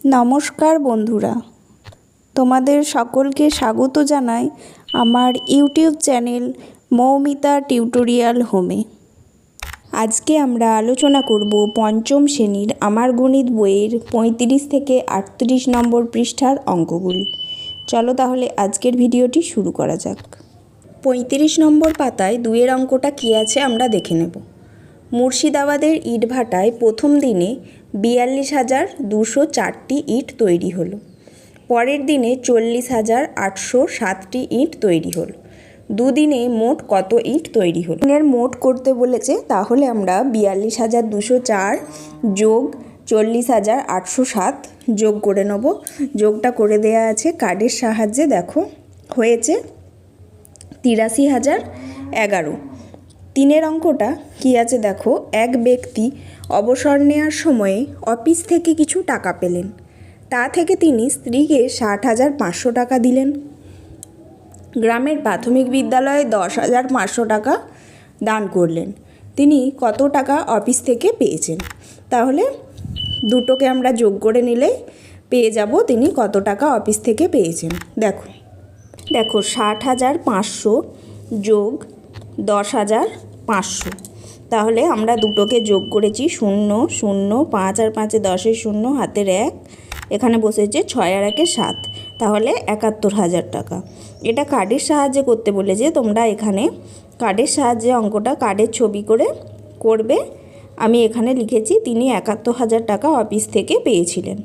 নমস্কার বন্ধুরা, তোমাদের সকলকে স্বাগত জানাই আমার ইউটিউব চ্যানেল মৌমিতা টিউটোরিয়াল হোমে। আজকে আমরা আলোচনা করব পঞ্চম শ্রেণীর আমার গণিত বইয়ের 35 থেকে 38 নম্বর পৃষ্ঠার অঙ্কগুলি। চলো তাহলে আজকের ভিডিওটি শুরু করা যাক। 35 নম্বর পাতায় 2-এর অঙ্কটা কী আছে আমরা দেখে নেব। মুর্শিদাবাদের ইটভাটায় প্রথম দিনে 42,204টি ইট তৈরি হলো। পরের দিনে 40,807টি ইট তৈরি হলো। দুদিনে মোট কত ইট তৈরি হলো? দিনের মোট করতে বলেছে, তাহলে আমরা 42,204 যোগ 40,807 যোগ করে নেব। যোগটা করে দেয়া আছে কার্ডের সাহায্যে। দেখো হয়েছে 83,011। 3-এর অঙ্কটা কী আছে দেখো। এক ব্যক্তি অবসর নেওয়ার সময়ে অফিস থেকে কিছু টাকা পেলেন। তা থেকে তিনি স্ত্রীকে 60,500 টাকা দিলেন। গ্রামের প্রাথমিক বিদ্যালয়ে 10,500 টাকা দান করলেন। তিনি কত টাকা অফিস থেকে পেয়েছেন? তাহলে দুটোকে আমরা যোগ করে নিলে পেয়ে যাব তিনি কত টাকা অফিস থেকে পেয়েছেন। দেখো 60,500 যোগ 10,500। তাহলে আমরা দুটোকে যোগ করেছি 0 0 5 আর 5 10 0, হাতের 1, এখানে বসেছে 6 আর 1 7, তাহলে 71,000 টাকা। এটা কার্ডের সাহায্যে করতে বলেছে। তোমরা এখানে কার্ডের সাহায্যে অঙ্কটা কার্ডের ছবি করে করবে। আমি এখানে লিখেছি তিনি 71,000 টাকা অফিস থেকে পেয়েছিলেন।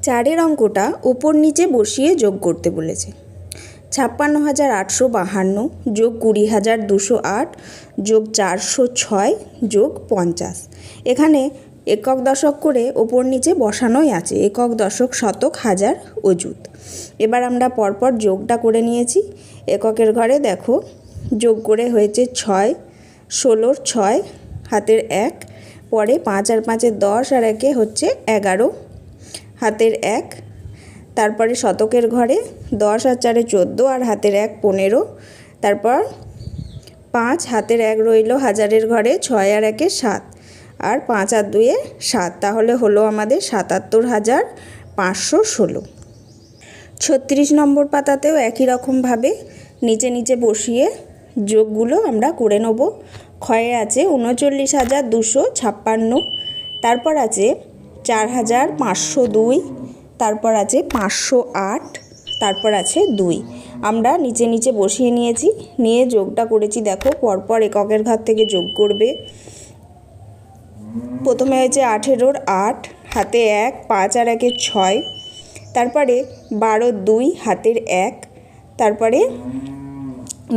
4-এর অঙ্কটা ওপর নিচে বসিয়ে যোগ করতে বলেছে। 56,852 যোগ 20,208 যোগ 406 যোগ 50। এখানে একক দশক করে ওপর নিচে বসানোই আছে, একক দশক শতক হাজার অযুত। এবার আমরা পরপর যোগটা করে নিয়েছি। এককের ঘরে দেখো যোগ করে হয়েছে 6, 16 6, হাতের 1, পরে 5 আর 5 10 আর 1 হচ্ছে 11, হাতের 1, তারপরে শতকের ঘরে 10 আর 4 14 আর হাতের 1 15, তারপর 5, হাতের 1 রইল, হাজারের ঘরে 6 আর 1 7 আর 5 আর 2 7, তাহলে হলো আমাদের 77,516। 36 নম্বর পাতাতেও একই রকমভাবে নিচে নিচে বসিয়ে যোগগুলো আমরা করে নেব। ক্ষয়ে আছে 39,256, তারপর আছে 4,502, তারপর আছে 508, তারপর আছে 2। আমরা নিচে নিচে বসিয়ে নিয়েছি, নিয়ে যোগটা করেছি। দেখো পরপর এককের ঘর থেকে যোগ করবে। প্রথমে হয়েছে 18-র 8, হাতে 1, 5 আর 1 6, তারপরে 12 2, হাতের 1, তারপরে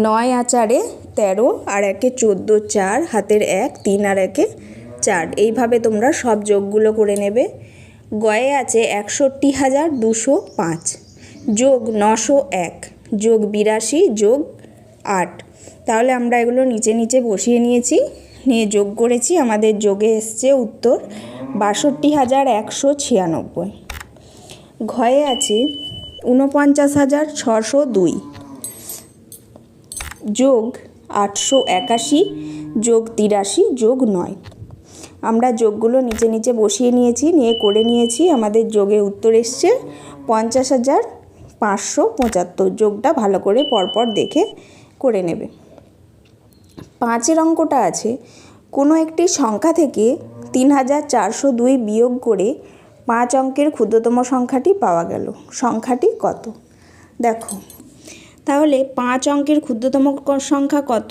9 আর 4 13 আর 1 14 4, হাতের 1 3 আর 1 4। এইভাবে তোমরা সব যোগগুলো করে নেবে। গয়ে আছে 61,205 যোগ 901 যোগ 82 যোগ 8। তাহলে আমরা এগুলো নিচে নিচে বসিয়ে নিয়েছি, নিয়ে যোগ করেছি। আমাদের যোগে এসছে উত্তর 62,196। ঘয়ে আছে 49,602 যোগ 881 যোগ 83 যোগ 9। আমরা যোগগুলো নিচে নিচে বসিয়ে নিয়েছি, নিয়ে করে নিয়েছি। আমাদের যোগে উত্তর এসছে 50,575। যোগটা ভালো করে পরপর দেখে করে নেবে। 5-এর অঙ্কটা আছে কোনো একটি সংখ্যা থেকে 3,402 বিয়োগ করে 5 অঙ্কের ক্ষুদ্রতম সংখ্যাটি পাওয়া গেল। সংখ্যাটি কত? দেখো তাহলে 5 অঙ্কের ক্ষুদ্রতম সংখ্যা কত?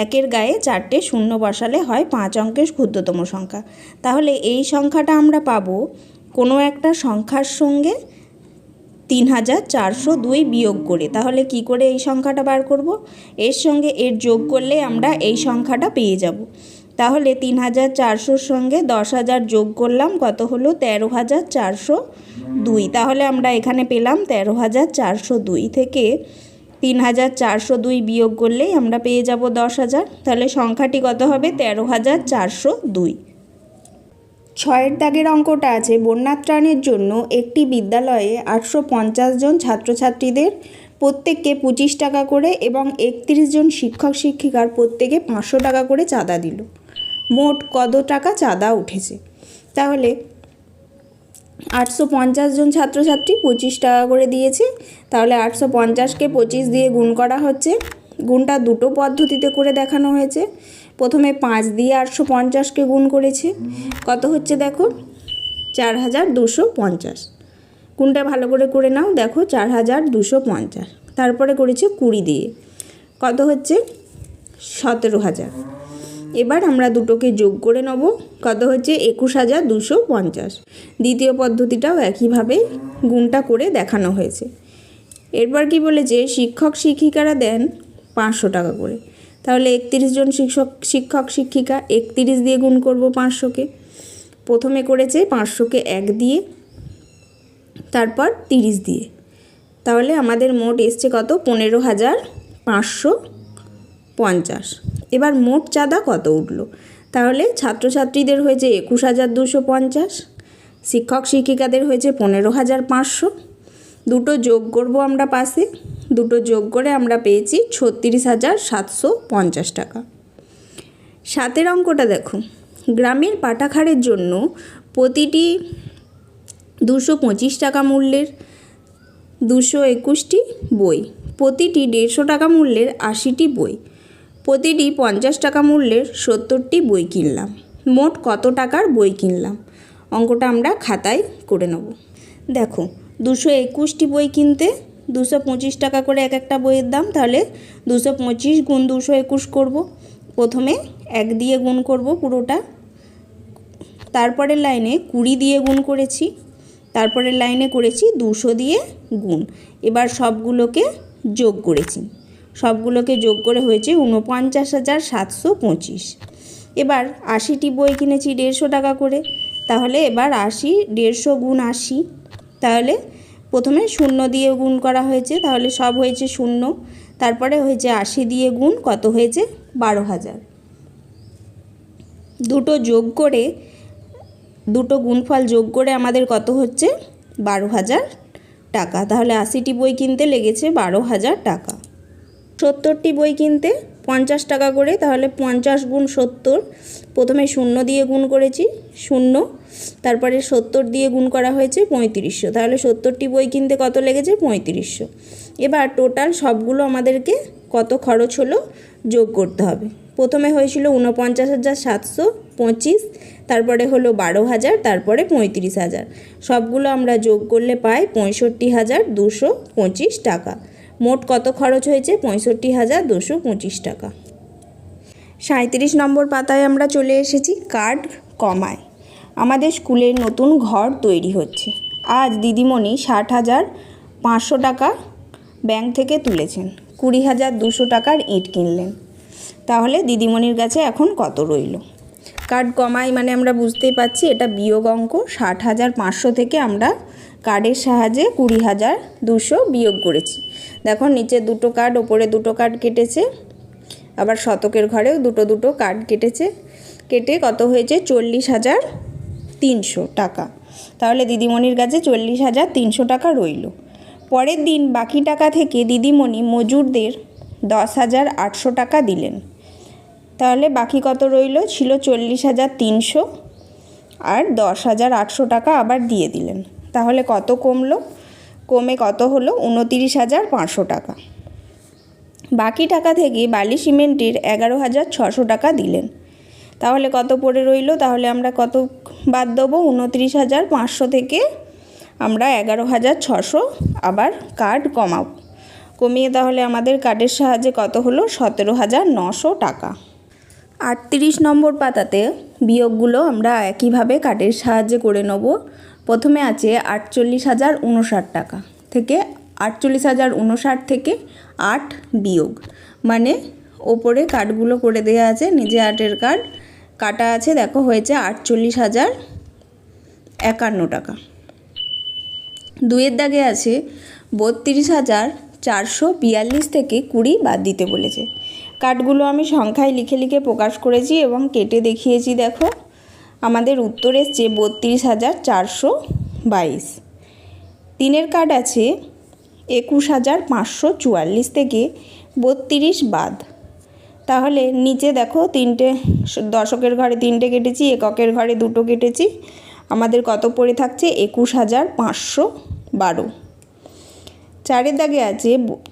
একের গায়ে 4টে শূন্য বসালে হয় 5 অঙ্কের ক্ষুদ্রতম সংখ্যা। তাহলে এই সংখ্যাটা আমরা পাবো কোনো একটা সংখ্যার সঙ্গে 3,402 বিয়োগ করে। তাহলে কি করে এই সংখ্যাটা বার করব? এর সঙ্গে এর যোগ করলে আমরা এই সংখ্যাটা পেয়ে যাব। তাহলে 3,400-র সঙ্গে 10,000 যোগ করলাম, কত হলো? 13,402। তাহলে আমরা এখানে পেলাম 13,402 থেকে 3,402 বিয়োগ করলেই আমরা পেয়ে যাব 10,000। তাহলে সংখ্যাটি কত হবে? 13,402। 6-এর দাগের অঙ্কটা আছে বন্যাত্রাণের জন্য একটি বিদ্যালয়ে 850 জন ছাত্রছাত্রীদের প্রত্যেককে 25 টাকা করে এবং 31 জন শিক্ষক শিক্ষিকার প্রত্যেকে 500 টাকা করে চাঁদা দিল। মোট কত টাকা চাঁদা উঠেছে? তাহলে 850 জন ছাত্রছাত্রী 25 টাকা করে দিয়েছে, তাহলে 850কে 25 দিয়ে গুণ করা হচ্ছে। গুণটা দুটো পদ্ধতিতে করে দেখানো হয়েছে। প্রথমে 5 দিয়ে 850কে গুণ করেছে, কত হচ্ছে দেখো 4250। গুণটা ভালো করে নাও, দেখো 4250। তারপরে করেছে 20 দিয়ে, কত হচ্ছে 17000। এবার আমরা দুটোকে যোগ করে নেব, কত হচ্ছে 21250। দ্বিতীয় পদ্ধতিটাও একইভাবে গুণটা করে দেখানো হয়েছে। এরপর কি বলেছে, শিক্ষক শিক্ষিকারা দেন 500 টাকা করে, তাহলে 31 জন শিক্ষক শিক্ষিকা 31 দিয়ে গুণ করব 500কে। প্রথমে করেছে 500কে 1 দিয়ে, তারপর 30 দিয়ে, তাহলে আমাদের মোট এসছে কত 15550। এবার মোট চাঁদা কত উঠলো, তাহলে ছাত্রছাত্রীদের হয়েছে 21250, শিক্ষক শিক্ষিকাদের হয়েছে 15500। দুটো যোগ করব আমরা পাশে, দুটো যোগ করে আমরা পেয়েছি 36750 টাকা। 7এর অঙ্কটা দেখো, গ্রামের পাঠাগারের জন্য প্রতিটি 225 টাকা মূল্যের 221টি বই, প্রতিটি 150 টাকা মূল্যের 80টি বই, প্রতিটি 50 টাকা মূল্যের 70টি বই কিনলাম। মোট কত টাকার বই কিনলাম? অঙ্কটা আমরা খাতায় করে নেব। দেখো 221টি বই কিনতে 225 টাকা করে এক একটা বইয়ের দাম, তাহলে 225 গুণ 221 করব। প্রথমে 1 দিয়ে গুণ করব পুরোটা, তারপরের লাইনে 20 দিয়ে গুণ করেছি, তারপরের লাইনে করেছি 200 দিয়ে গুণ। এবার সবগুলোকে যোগ করেছি, সবগুলোকে যোগ করে হয়েছে 49725। এবার 80টি বই কিনেছি 150 টাকা করে, তাহলে এবার 80 150 গুণ 80, তাহলে প্রথমে 0 দিয়ে গুণ করা হয়েছে, তাহলে সব হয়েছে 0, তারপরে হয়েছে 80 দিয়ে গুণ, কত হয়েছে 12000। দুটো যোগ করে, দুটো গুণফল যোগ করে আমাদের কত হচ্ছে 12000 টাকা। তাহলে 80টি বই কিনতে লেগেছে 12000 টাকা। 70টি বই কিনতে 50 টাকা করে, তাহলে 50 গুণ 70, প্রথমে 0 দিয়ে গুণ করেছি 0, তারপরে 70 দিয়ে গুণ করা হয়েছে 3500, তাহলে 70টি বই কিনতে কত লেগেছে 3500। এবার টোটাল সবগুলো আমাদেরকে কত খরচ হলো যোগ করতে হবে। প্রথমে হয়েছিল 49725, তারপরে হলো 12000, তারপরে 35000। সবগুলো আমরা যোগ করলে পাই 65225 টাকা। মোট কত খরচ হয়েছে 65225 টাকা। 37 নম্বর পাতায় আমরা চলে এসেছি। কার্ড কমায়। আমাদের স্কুলের নতুন ঘর তৈরি হচ্ছে। আজ দিদিমণি 60,500 টাকা ব্যাংক থেকে তুলেছেন, 20,200 টাকার ইট কিনলেন। তাহলে দিদিমণির কাছে এখন কত রইল? কার্ড কমাই মানে আমরা বুঝতেই পারছি এটা বিয়োগ অঙ্ক। 60,500 থেকে আমরা কার্ডের সাহায্যে 20,200 বিয়োগ করেছি। দেখো নিচে দুটো কার্ড, ওপরে দুটো কার্ড কেটেছে, আবার শতকের ঘরেও দুটো কার্ড কেটেছে। কেটে কত হয়েছে 40,300 টাকা। তাহলে দিদিমণির কাছে 40,300 টাকা রইল। পরের দিন বাকি টাকা থেকে দিদিমণি মজুরদের 10,800 টাকা দিলেন। তাহলে বাকি কত রইল? ছিল 40,300, আর 10,800 টাকা আবার দিয়ে দিলেন। তাহলে কত কমলো? কমে কত হলো? 29,500 টাকা। বাকি টাকা থেকে বালি সিমেন্টের 11,600 টাকা দিলেন। তাহলে কত পড়ে রইল? তাহলে আমরা কত বাদ দেবো? 29,500 থেকে আমরা 11,600 আবার কার্ড কমাবো। কমিয়ে তাহলে আমাদের কার্ডের সাহায্যে কত হলো? 17,900 টাকা। 38 নম্বর পাতাতে বিয়োগগুলো আমরা একইভাবে কার্ডের সাহায্যে করে নেব। প্রথমে আছে 48,059 টাকা থেকে 48,059 থেকে 8 বিয়োগ, মানে ওপরে কার্ডগুলো করে দেওয়া আছে, নিজে 8-এর কার্ড কাটা আছে, দেখো হয়েছে 48,051 টাকা। 2-এর দাগে আছে 32,442 থেকে 20 বাদ দিতে বলেছে। কার্ডগুলো আমি সংখ্যায় লিখে লিখে প্রকাশ করেছি এবং কেটে দেখিয়েছি। দেখো আমাদের উত্তর এসছে 32,422। 3-এর কার্ড আছে 21,544 থেকে 32 বাদ। তাহলে নিচে দেখো তিনটে, দশকের ঘরে 3টে কেটেছি, এককের ঘরে 2টো কেটেছি, আমাদের কত পড়ে থাকছে 21,512। 4-এর দাগে আছে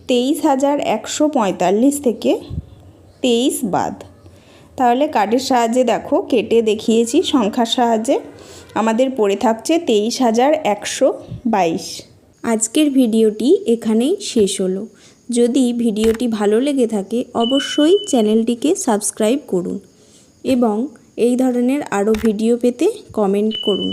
23,145 থেকে 23 বাদ। তাহলে কাঠের সাহায্যে দেখো কেটে দেখিয়েছি সংখ্যার সাহায্যে, আমাদের পড়ে থাকছে 23,122। আজকের ভিডিওটি এখানেই শেষ হলো। যদি ভিডিওটি ভালো লেগে থাকে অবশ্যই চ্যানেলটিকে সাবস্ক্রাইব করুন এবং এই ধরনের আরও ভিডিও পেতে কমেন্ট করুন।